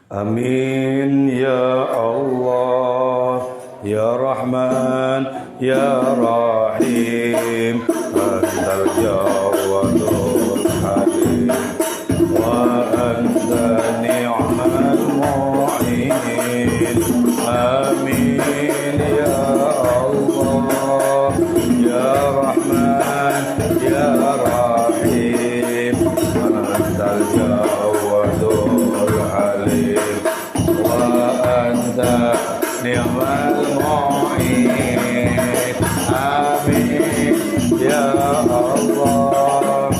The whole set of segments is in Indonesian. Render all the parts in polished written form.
Amin ya Allah, ya Rahman, ya Rahim. Antal Jawadul Halim, wa anta ni'mal mu'in. Amin ya Allah, ya Rahman, ya Rahim. Antal Jawadul Halim, ni'mal mu'in. Amin ya Allah,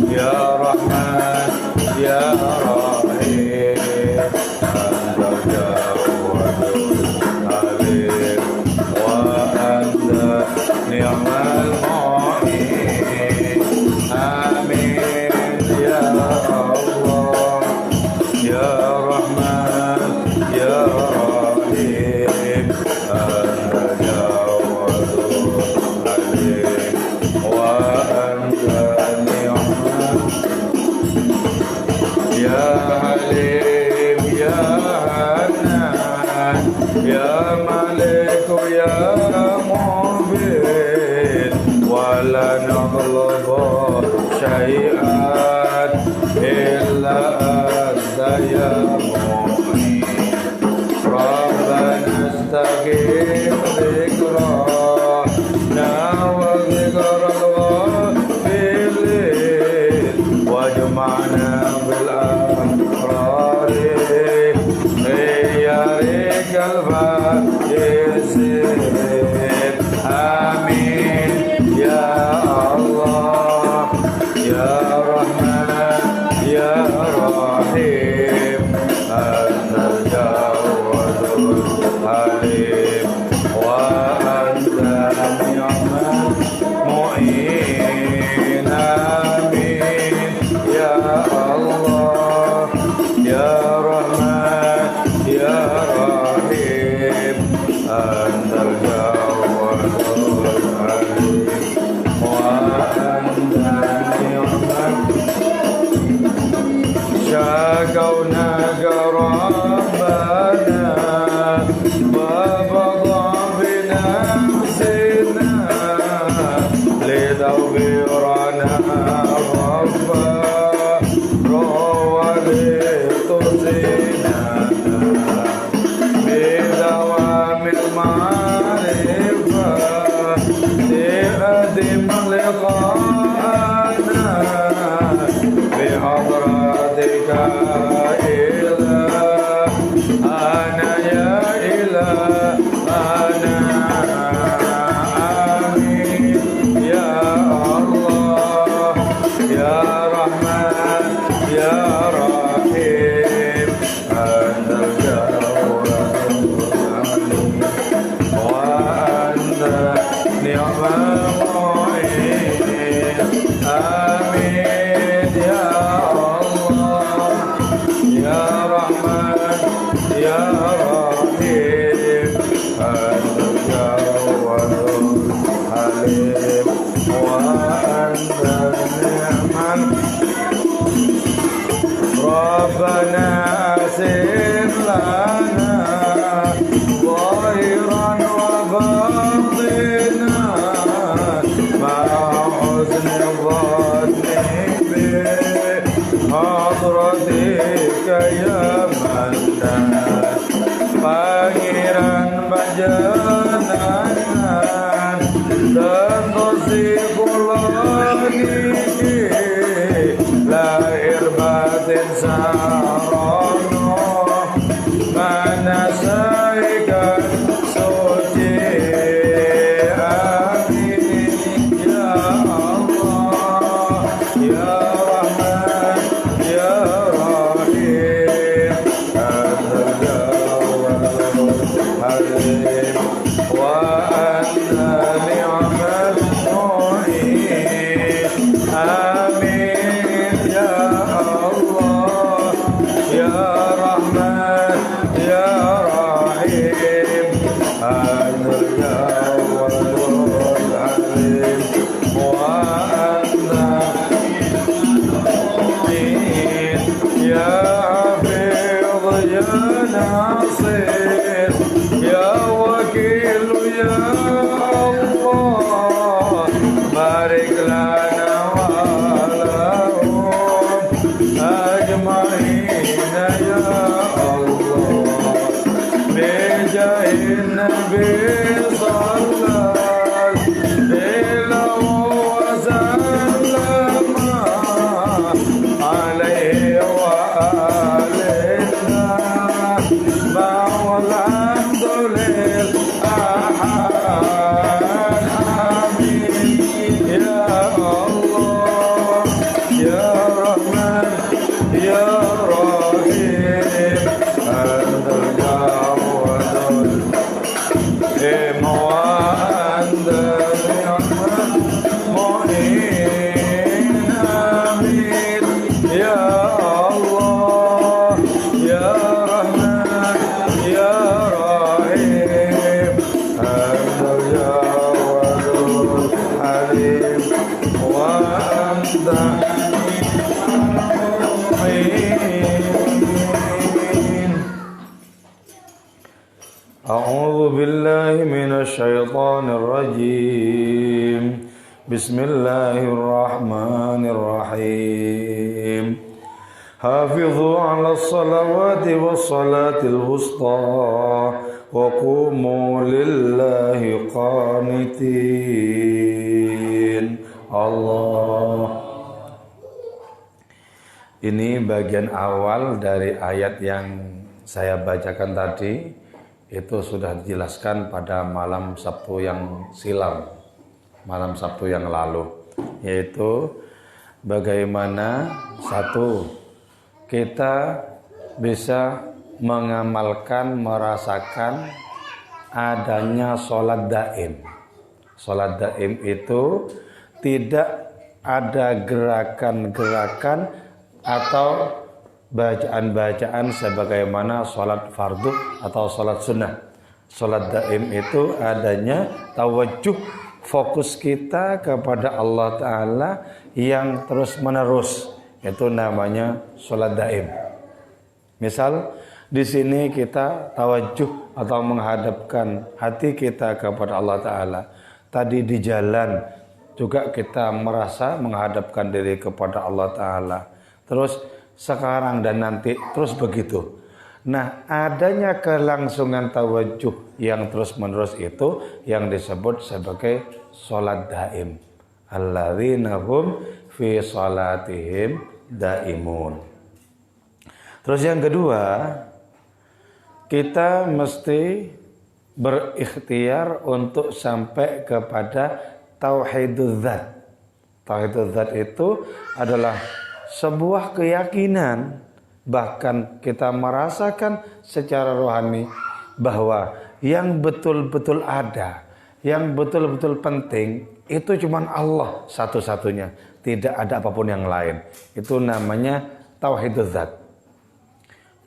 ya Rahman, ya Rahim. Anta Jawadul Halim, wa anta ni'mal mu'in. Amin ya Allah, ya Rahman, ya Rahim. Anta Jawadul Halim, wa anta ni'mal. Ya Halim, ya Hanan, ya Malik, ya Mubin. Wa la naghlabu syai'an illa anta ya mu'in. Rabbana astaqim dhikrana wa dhikrul ghafilin, wajma'na bil abrari khiyarikal faizin. Amin ya Allah, ya Rahman, ya Rahim. Antal Jawadul Halim, wa anta ni'mal mu'in. Amin ya Allah, ya Rahman, ya Rahim. Antal Jawadul Halim, wa anta ni'mal. شكوناك ربنا وبضع بنفسنا لتغفرنا ربنا ولتوزنا بدوام المعرفة لأدم لقاءنا بحضرتك إله أنا يا إله أنا. آمين يا الله، يا رحمن، يا رحيم. أنت الجواد العليم، وأنت نعم المعين. آمين يا الله، يا رحمن، يا رحيم. أنت الجواد الحليم، وأنت نعم. ربنا أسر لنا ظاهرا وباطنا مع حسن الظن بحضرتك يا منان. Pangeran panjenengan dan kula niki lahir batin sarono manasaikan suci. Amin ya Allah, ya Rahman, ya Rahim. Antal Jawadul Halim, wa anta ni'mal mu'in. Amin ya Allah, ناصر يا وكيل يا الله بارك لنا ولهم أجمعين يا الله بجاه النبي صلى الله وسلم عليه وآلنا والحمد لله آمين يا الله يا رحمن يا رحيم أنت الجواد المعين وأنت المعين آمين يا الله يا رحمن يا رحيم أنت الجواد الحليم وأنت المعين. أعوذ بالله من الشيطان الرجيم. بسم الله الرحمن الرحيم. حافظوا على الصلوات والصلاة الوسطى وقوموا لله قانتين. Allah. Ini bagian awal dari ayat yang saya bacakan tadi. Itu sudah dijelaskan pada malam Sabtu yang silam, malam Sabtu yang lalu, yaitu bagaimana satu, kita bisa mengamalkan, merasakan adanya sholat daim. Sholat daim itu tidak ada gerakan-gerakan atau bacaan-bacaan sebagaimana sholat fardu atau sholat sunnah. Sholat daim itu adanya tawajjuh, fokus kita kepada Allah Ta'ala yang terus menerus. Itu namanya sholat daim. Misal di sini kita tawajjuh atau menghadapkan hati kita kepada Allah Ta'ala. Tadi di jalan juga kita merasa menghadapkan diri kepada Allah Ta'ala. Terus sekarang dan nanti terus begitu. Nah, adanya kelangsungan tawajjuh yang terus menerus itu yang disebut sebagai sholat daim. Alladzina hum fi sholatihim daimun. Terus yang kedua, kita mesti berikhtiar untuk sampai kepada tauhidul dzat. Tauhidul dzat itu adalah sebuah keyakinan, bahkan kita merasakan secara rohani bahwa yang betul-betul ada, yang betul-betul penting itu cuma Allah satu-satunya, tidak ada apapun yang lain. Itu namanya tauhidul dzat.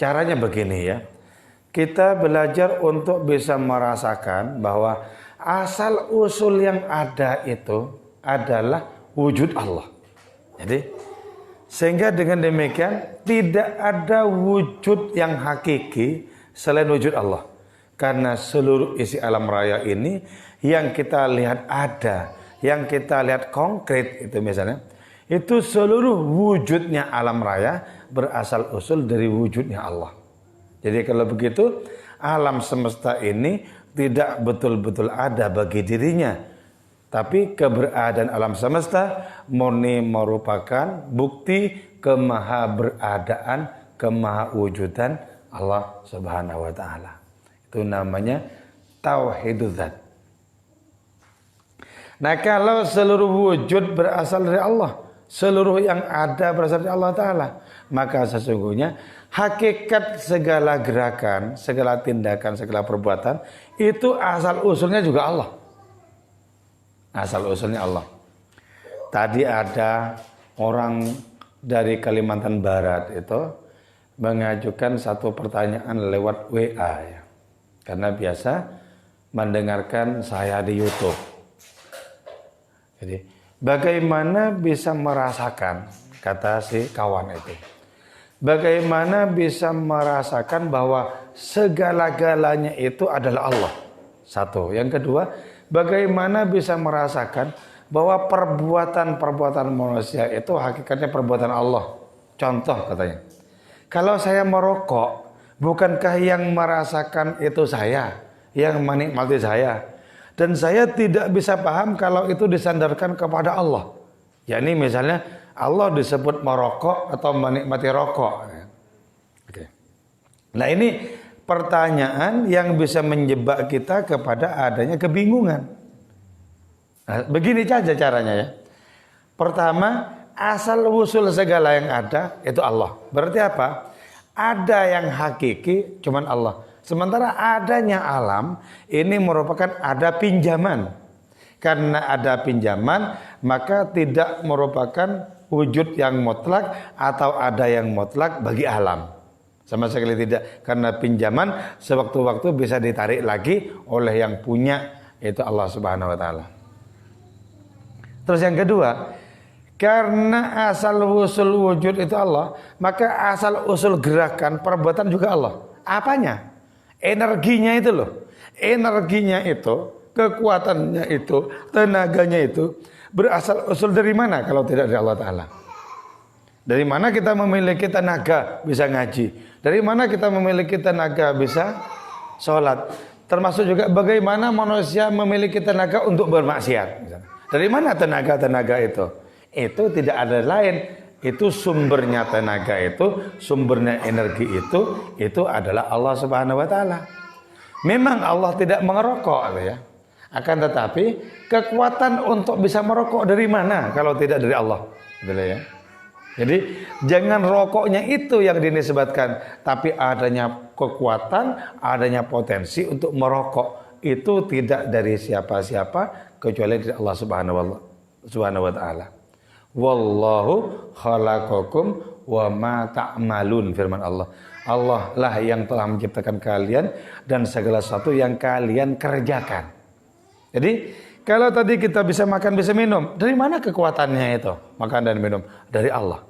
Caranya begini ya, kita belajar untuk bisa merasakan bahwa asal usul yang ada itu adalah wujud Allah. Jadi sehingga dengan demikian tidak ada wujud yang hakiki selain wujud Allah. Karena seluruh isi alam raya ini yang kita lihat ada, yang kita lihat konkret itu misalnya, itu seluruh wujudnya alam raya berasal usul dari wujudnya Allah. Jadi kalau begitu alam semesta ini tidak betul-betul ada bagi dirinya. Tapi keberadaan alam semesta murni merupakan bukti kemahaberadaan, kemahawujudan Allah Subhanahu wa taala. Itu namanya tauhidul dzat. Nah, kalau seluruh wujud berasal dari Allah, seluruh yang ada berasal dari Allah taala, maka sesungguhnya hakikat segala gerakan, segala tindakan, segala perbuatan itu asal usulnya juga Allah. Asal usulnya Allah. Tadi ada orang dari Kalimantan Barat itu mengajukan satu pertanyaan lewat WA ya. Karena biasa mendengarkan saya di YouTube. Jadi bagaimana bisa merasakan, kata si kawan itu, bagaimana bisa merasakan bahwa segala-galanya itu adalah Allah? Satu. Yang kedua, bagaimana bisa merasakan bahwa perbuatan-perbuatan manusia itu hakikatnya perbuatan Allah? Contoh katanya, kalau saya merokok, bukankah yang merasakan itu saya, yang menikmati saya? Dan saya tidak bisa paham kalau itu disandarkan kepada Allah. Yakni misalnya Allah disebut merokok atau menikmati rokok. Oke. Nah, ini pertanyaan yang bisa menjebak kita kepada adanya kebingungan. Nah, begini saja caranya ya. Pertama, asal usul segala yang ada itu Allah. Berarti apa? Ada yang hakiki cuman Allah. Sementara adanya alam ini merupakan ada pinjaman. Karena ada pinjaman, maka tidak merupakan wujud yang mutlak atau ada yang mutlak bagi alam. Sama sekali tidak. Karena pinjaman sewaktu-waktu bisa ditarik lagi oleh yang punya, yaitu Allah Subhanahu wa taala. Terus yang kedua, karena asal usul wujud itu Allah, maka asal usul gerakan perbuatan juga Allah. Apanya? Energinya itu loh. Energinya itu, kekuatannya itu, tenaganya itu berasal usul dari mana kalau tidak dari Allah Ta'ala? Dari mana kita memiliki tenaga bisa ngaji? Dari mana kita memiliki tenaga bisa sholat? Termasuk juga bagaimana manusia memiliki tenaga untuk bermaksiat. Dari mana tenaga-tenaga itu? Itu tidak ada lain. Itu sumbernya tenaga itu, sumbernya energi itu adalah Allah Subhanahu wa taala. Memang Allah tidak mengerokok ya. Akan tetapi kekuatan untuk bisa merokok dari mana kalau tidak dari Allah? Gitu ya. Jadi jangan rokoknya itu yang dinisbatkan, tapi adanya kekuatan, adanya potensi untuk merokok itu tidak dari siapa-siapa kecuali dari Allah Subhanahu wa taala. Wallahu khalaqakum wa ma ta'malun, firman Allah. Allah lah yang telah menciptakan kalian dan segala sesuatu yang kalian kerjakan. Jadi kalau tadi kita bisa makan bisa minum, dari mana kekuatannya itu? Makan dan minum dari Allah.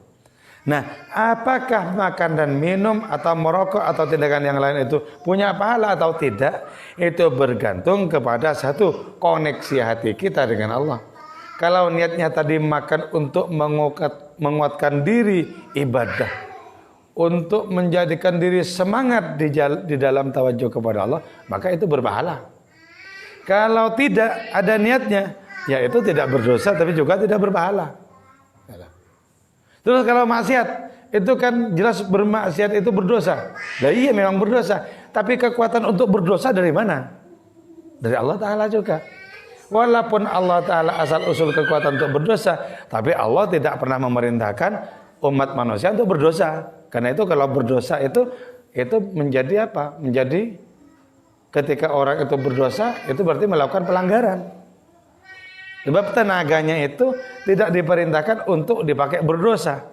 Nah, apakah makan dan minum atau merokok atau tindakan yang lain itu punya pahala atau tidak? Itu bergantung kepada satu, koneksi hati kita dengan Allah. Kalau niatnya tadi makan untuk menguatkan diri ibadah, untuk menjadikan diri semangat di dalam tawajuh kepada Allah, maka itu berpahala. Kalau tidak ada niatnya, ya itu tidak berdosa tapi juga tidak berpahala. Terus kalau maksiat, itu kan jelas bermaksiat itu berdosa. Nah iya memang berdosa, tapi kekuatan untuk berdosa dari mana? Dari Allah Ta'ala juga. Walaupun Allah Ta'ala asal usul kekuatan untuk berdosa, tapi Allah tidak pernah memerintahkan umat manusia untuk berdosa. Karena itu kalau berdosa itu menjadi apa? Menjadi ketika orang itu berdosa, itu berarti melakukan pelanggaran. Sebab tenaganya itu tidak diperintahkan untuk dipakai berdosa.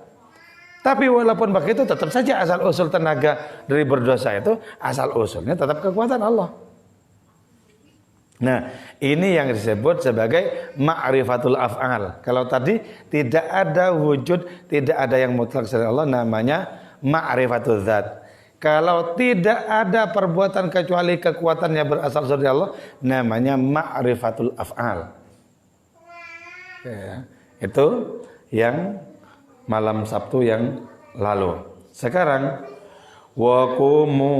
Tapi walaupun begitu tetap saja asal usul tenaga dari berdosa itu, asal usulnya tetap kekuatan Allah. Nah, ini yang disebut sebagai ma'rifatul af'al. Kalau tadi tidak ada wujud, tidak ada yang mutlak selain Allah, namanya ma'rifatul dzat. Kalau tidak ada perbuatan kecuali kekuatannya berasal dari Allah, namanya ma'rifatul af'al. Ya, itu yang malam Sabtu yang lalu. Sekarang waqumu,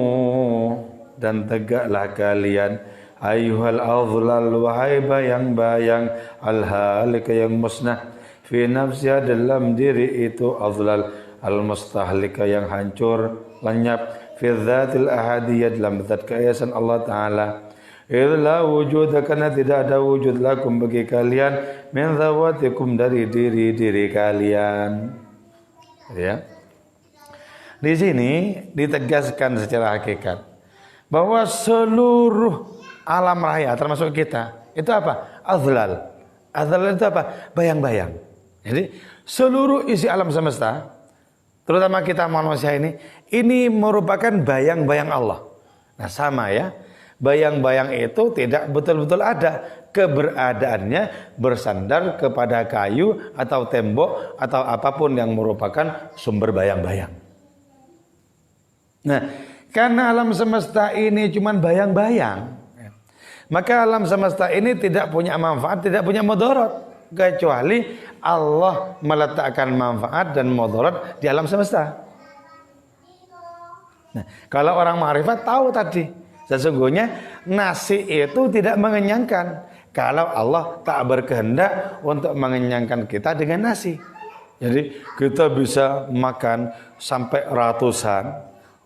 dan tegaklah kalian ayyuhal adhlal, wahai bayang-bayang al-halik yang musnah, fi nafsiha, dalam diri itu adhlal, al-mustahlika yang hancur lenyap, fi dzatil ahadiyah, dalam zat keesaan Allah Ta'ala. Illa wujud, karena tidak ada wujud lakum bagi kalian, min dzawatikum, dari diri-diri kalian. Ya. Di sini ditegaskan secara hakikat bahwa seluruh alam raya termasuk kita itu apa? Adhlal. Adhlal itu apa? Bayang-bayang. Jadi seluruh isi alam semesta, terutama kita manusia ini merupakan bayang-bayang Allah. Nah sama ya, bayang-bayang itu tidak betul-betul ada. Keberadaannya bersandar kepada kayu atau tembok atau apapun yang merupakan sumber bayang-bayang. Nah, karena alam semesta ini cuma bayang-bayang, maka alam semesta ini tidak punya manfaat, tidak punya mudarat, kecuali Allah meletakkan manfaat dan mudarat di alam semesta. Nah, kalau orang ma'rifat tahu tadi, sesungguhnya nasi itu tidak mengenyangkan kalau Allah tak berkehendak untuk mengenyangkan kita dengan nasi. Jadi kita bisa makan sampai ratusan,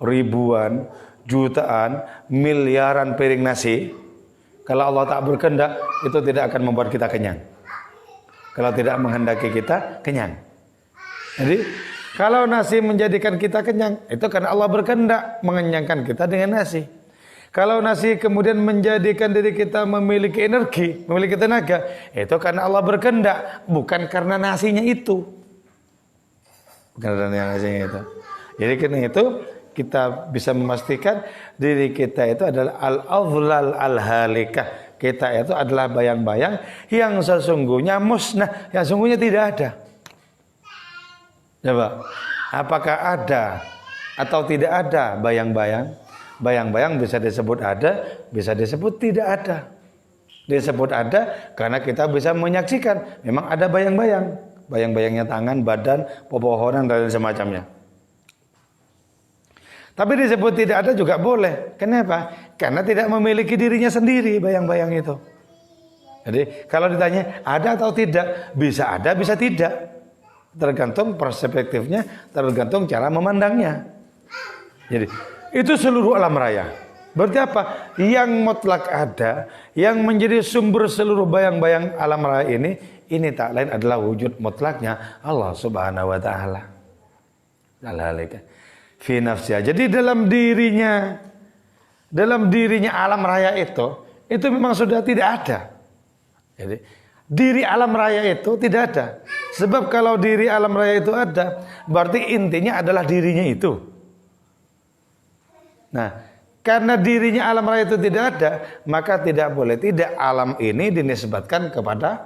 ribuan, jutaan, miliaran piring nasi. Kalau Allah tak berkehendak, itu tidak akan membuat kita kenyang. Kalau tidak menghendaki kita kenyang. Jadi kalau nasi menjadikan kita kenyang, itu karena Allah berkehendak mengenyangkan kita dengan nasi. Kalau nasi kemudian menjadikan diri kita memiliki energi, memiliki tenaga, itu karena Allah berkehendak, bukan karena nasinya itu. Bukan karena nasinya itu. Jadi karena itu kita bisa memastikan diri kita itu adalah al-adhlal al-halikah. Kita itu adalah bayang-bayang yang sesungguhnya musnah, yang sesungguhnya tidak ada. Coba, apakah ada atau tidak ada bayang-bayang? Bayang-bayang bisa disebut ada, bisa disebut tidak ada. Disebut ada karena kita bisa menyaksikan memang ada bayang-bayang. Bayang-bayangnya tangan, badan, pepohonan dan semacamnya. Tapi disebut tidak ada juga boleh. Kenapa? Karena tidak memiliki dirinya sendiri bayang-bayang itu. Jadi kalau ditanya ada atau tidak, bisa ada, bisa tidak. Tergantung perspektifnya, tergantung cara memandangnya. Jadi itu seluruh alam raya. Berarti apa? Yang mutlak ada, yang menjadi sumber seluruh bayang-bayang alam raya ini tak lain adalah wujud mutlaknya Allah Subhanahu wa taala. Fi nafsiha. Jadi dalam dirinya alam raya itu memang sudah tidak ada. Jadi diri alam raya itu tidak ada. Sebab kalau diri alam raya itu ada, berarti intinya adalah dirinya itu. Nah, karena dirinya alam raya itu tidak ada, maka tidak boleh tidak alam ini dinisbatkan kepada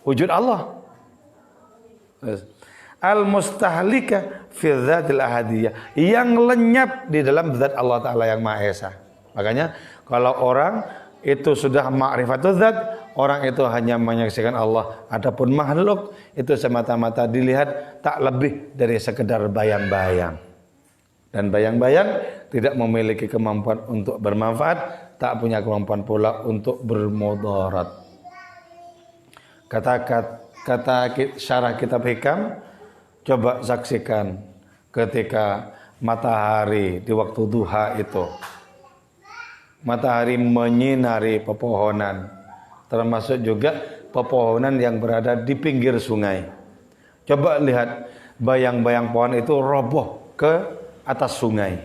wujud Allah. Al-mustahlika fi dzatil ahadiyah, yang lenyap di dalam zat Allah Ta'ala yang Maha Esa. Makanya kalau orang itu sudah ma'rifatul zat, orang itu hanya menyaksikan Allah. Adapun makhluk itu semata-mata dilihat tak lebih dari sekedar bayang-bayang. Dan bayang-bayang tidak memiliki kemampuan untuk bermanfaat, tak punya kemampuan pula untuk bermudarat. Kata syarah kitab Hikam, coba saksikan ketika matahari di waktu duha itu. Matahari menyinari pepohonan, termasuk juga pepohonan yang berada di pinggir sungai. Coba lihat bayang-bayang pohon itu roboh ke atas sungai.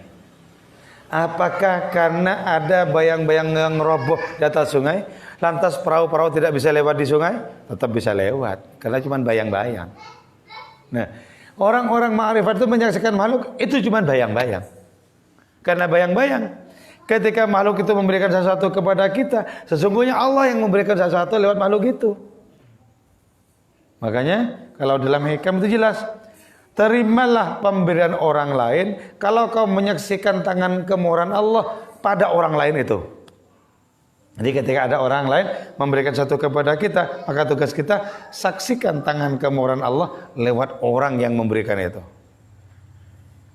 Apakah karena ada bayang-bayang yang roboh di atas sungai, lantas perahu-perahu tidak bisa lewat di sungai? Tetap bisa lewat, karena cuma bayang-bayang. Nah, orang-orang ma'rifat itu menyaksikan makhluk itu cuma bayang-bayang. Karena bayang-bayang, ketika makhluk itu memberikan sesuatu kepada kita, sesungguhnya Allah yang memberikan sesuatu lewat makhluk itu. Makanya kalau dalam Hikam itu jelas, terimalah pemberian orang lain kalau kau menyaksikan tangan kemurahan Allah pada orang lain itu. Jadi ketika ada orang lain memberikan sesuatu kepada kita, maka tugas kita saksikan tangan kemurahan Allah lewat orang yang memberikan itu.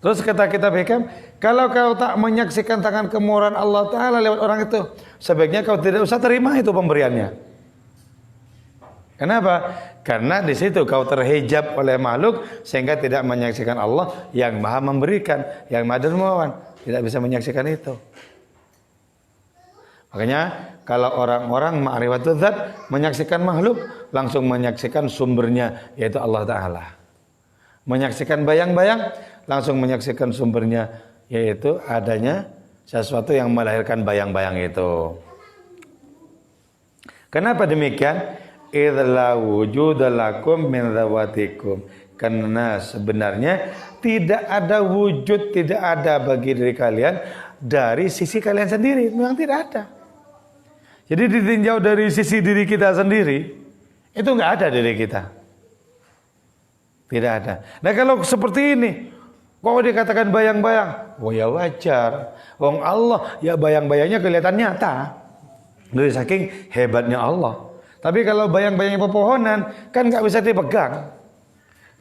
Terus kata kita Hikam, kalau kau tak menyaksikan tangan kemurahan Allah Ta'ala lewat orang itu, sebaiknya kau tidak usah terima itu pemberiannya. Kenapa? Karena di situ kau terhijab oleh makhluk sehingga tidak menyaksikan Allah yang Maha memberikan, yang Maha dermawan, tidak bisa menyaksikan itu. Makanya kalau orang-orang ma'rifatul zat menyaksikan makhluk, langsung menyaksikan sumbernya yaitu Allah Ta'ala. Menyaksikan bayang-bayang, langsung menyaksikan sumbernya yaitu adanya sesuatu yang melahirkan bayang-bayang itu. Kenapa demikian? Idza wujudalakum min dzawatikum. Karena sebenarnya tidak ada wujud, tidak ada bagi diri kalian dari sisi kalian sendiri, memang tidak ada. Jadi ditinjau dari sisi diri kita sendiri, itu enggak ada diri kita. Tidak ada. Nah kalau seperti ini, Kok dikatakan bayang-bayang? Oh ya wajar. Wong Allah ya bayang-bayangnya kelihatan nyata. Dari saking hebatnya Allah. Tapi kalau bayang-bayangnya pepohonan kan nggak bisa dipegang.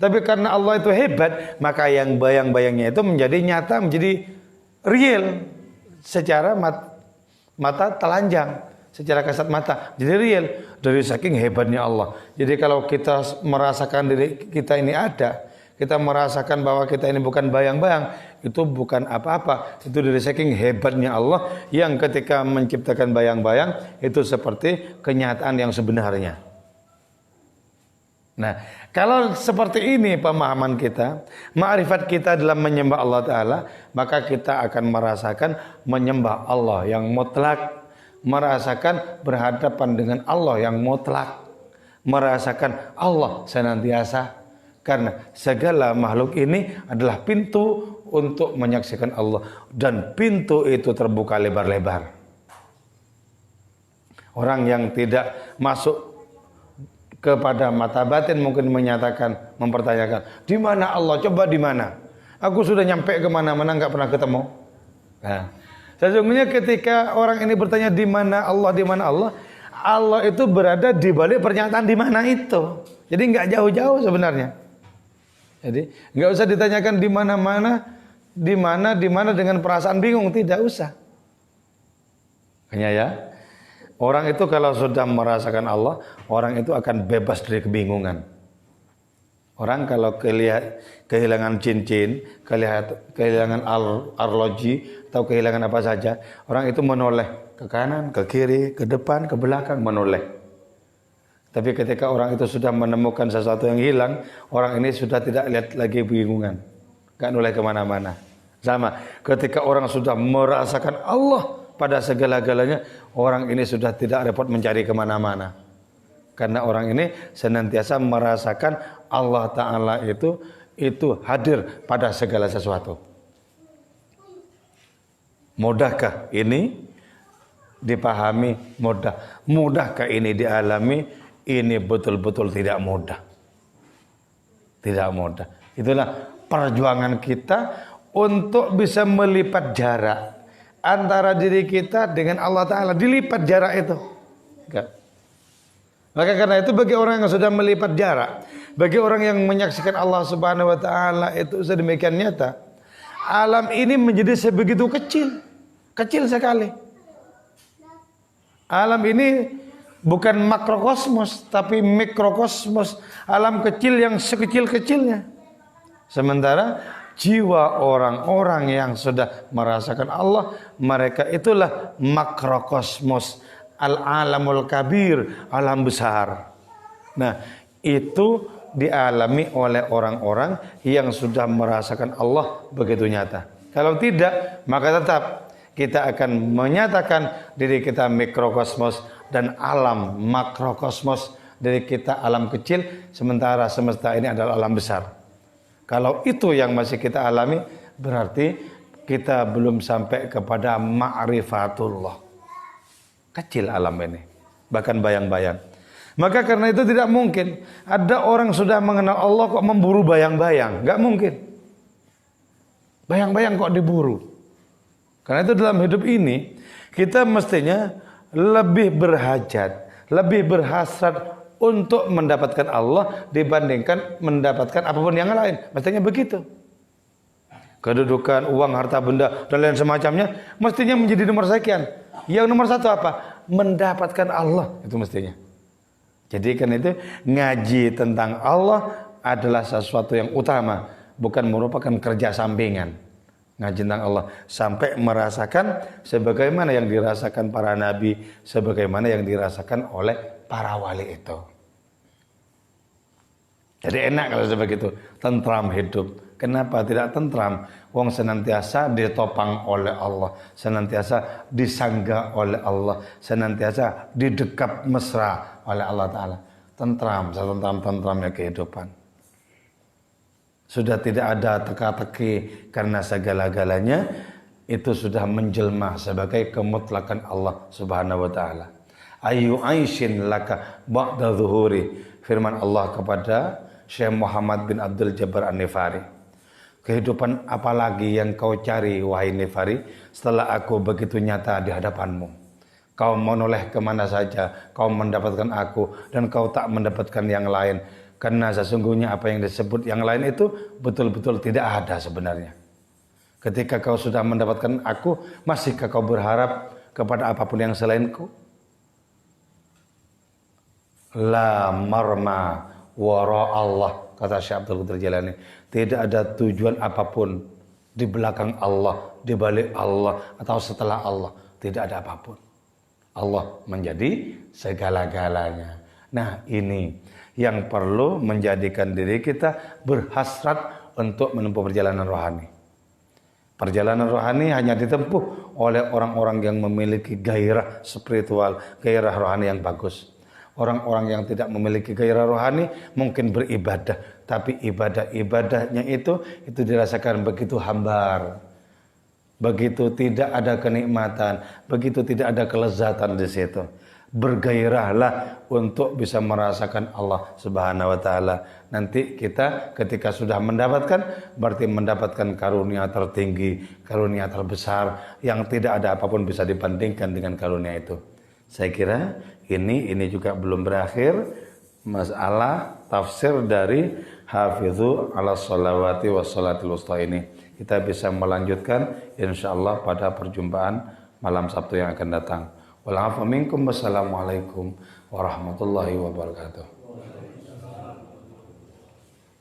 Tapi karena Allah itu hebat, maka yang bayang-bayangnya itu menjadi nyata, menjadi real secara mata telanjang, secara kasat mata jadi real dari saking hebatnya Allah. Jadi kalau kita merasakan diri kita ini ada, kita merasakan bahwa kita ini bukan bayang-bayang, itu bukan apa-apa, itu dari saking hebatnya Allah yang ketika menciptakan bayang-bayang itu seperti kenyataan yang sebenarnya. Nah, kalau seperti ini pemahaman kita, ma'rifat kita dalam menyembah Allah Ta'ala, maka kita akan merasakan menyembah Allah yang mutlak, merasakan berhadapan dengan Allah yang mutlak, merasakan Allah senantiasa, karena segala makhluk ini adalah pintu untuk menyaksikan Allah, dan pintu itu terbuka lebar-lebar. Orang yang tidak masuk kepada mata batin mungkin menyatakan, mempertanyakan, di mana Allah? Coba di mana? Aku sudah nyampe kemana-mana nggak pernah ketemu. Nah, sesungguhnya ketika orang ini bertanya di mana Allah, di mana Allah, Allah itu berada di balik pernyataan di mana itu. Jadi nggak jauh-jauh sebenarnya. Jadi nggak usah ditanyakan di mana-mana, di mana dengan perasaan bingung, tidak usah. Hanya ya. Orang itu kalau sudah merasakan Allah, orang itu akan bebas dari kebingungan. Orang kalau kehilangan cincin, kehilangan arloji, atau kehilangan apa saja, orang itu menoleh ke kanan, ke kiri, ke depan, ke belakang, menoleh. Tapi ketika orang itu sudah menemukan sesuatu yang hilang, orang ini sudah tidak lihat lagi bingungan, gak noleh kemana-mana. Sama, ketika orang sudah merasakan Allah pada segala-galanya, orang ini sudah tidak repot mencari kemana-mana. Karena orang ini senantiasa merasakan Allah Ta'ala itu hadir pada segala sesuatu. Mudahkah ini dipahami? Mudah. Mudahkah ini dialami? Ini betul-betul tidak mudah. Tidak mudah. Itulah perjuangan kita untuk bisa melipat jarak antara diri kita dengan Allah Ta'ala, dilipat jarak itu. Maka karena itu bagi orang yang sudah melipat jarak, bagi orang yang menyaksikan Allah Subhanahu wa Ta'ala itu sedemikian nyata, alam ini menjadi sebegitu kecil, kecil sekali. Alam ini bukan makrokosmos tapi mikrokosmos, alam kecil yang sekecil-kecilnya. Sementara jiwa orang-orang yang sudah merasakan Allah, mereka itulah makrokosmos, al-alamul kabir, alam besar. Nah, itu dialami oleh orang-orang yang sudah merasakan Allah begitu nyata. Kalau tidak, maka tetap kita akan menyatakan diri kita mikrokosmos dan alam makrokosmos, diri kita alam kecil, sementara semesta ini adalah alam besar. Kalau itu yang masih kita alami, berarti kita belum sampai kepada ma'rifatullah. Kecil alam ini, bahkan bayang-bayang. Maka karena itu tidak mungkin ada orang sudah mengenal Allah kok memburu bayang-bayang. Gak mungkin. Bayang-bayang kok diburu. Karena itu dalam hidup ini kita mestinya lebih berhajat, lebih berhasrat untuk mendapatkan Allah dibandingkan mendapatkan apapun yang lain. Mestinya begitu. Kedudukan, uang, harta benda, dan lain semacamnya mestinya menjadi nomor sekian. Yang nomor satu apa? Mendapatkan Allah. Itu mestinya. Jadi kan itu ngaji tentang Allah adalah sesuatu yang utama, bukan merupakan kerja sampingan. Ngaji tentang Allah sampai merasakan sebagaimana yang dirasakan para nabi, sebagaimana yang dirasakan oleh para wali itu. Jadi enak kalau seperti itu, tentram hidup. Kenapa tidak tentram? Wong senantiasa ditopang oleh Allah, senantiasa disangga oleh Allah, senantiasa didekap mesra oleh Allah Ta'ala. Tentram, setentram-tentramnya kehidupan. Sudah tidak ada teka-teki karena segala-galanya itu sudah menjelma sebagai kemutlakan Allah Subhanahu wa Ta'ala. Ayu aisyin laka ba'da zuhuri, firman Allah kepada Syekh Muhammad bin Abdul Jabbar An-Nifari. Kehidupan apa lagi yang kau cari, wahai Nifari, setelah aku begitu nyata di hadapanmu? Kau menoleh kemana saja, kau mendapatkan aku, dan kau tak mendapatkan yang lain. Karena sesungguhnya apa yang disebut yang lain itu betul-betul tidak ada sebenarnya. Ketika kau sudah mendapatkan aku, masihkah kau berharap kepada apapun yang selainku? La marma wara Allah, kata Syekh Abdul Qadir Jailani. Tidak ada tujuan apapun di belakang Allah, di balik Allah, atau setelah Allah. Tidak ada apapun. Allah menjadi segala-galanya. Nah, ini yang perlu menjadikan diri kita berhasrat untuk menempuh perjalanan rohani. Perjalanan rohani hanya ditempuh oleh orang-orang yang memiliki gairah spiritual, gairah rohani yang bagus. Orang-orang yang tidak memiliki gairah rohani mungkin beribadah, tapi ibadah-ibadahnya itu dirasakan begitu hambar, begitu tidak ada kenikmatan, begitu tidak ada kelezatan di situ. Bergairahlah untuk bisa merasakan Allah Subhanahu wa taala. Nanti kita ketika sudah mendapatkan, berarti mendapatkan karunia tertinggi, karunia terbesar yang tidak ada apapun bisa dibandingkan dengan karunia itu. Saya kira ini juga belum berakhir masalah tafsir dari Hafidhu ala sholawati wa sholatil wusta ini. Kita bisa melanjutkan insyaallah pada perjumpaan malam Sabtu yang akan datang. Wassalamualaikum warahmatullahi wabarakatuh.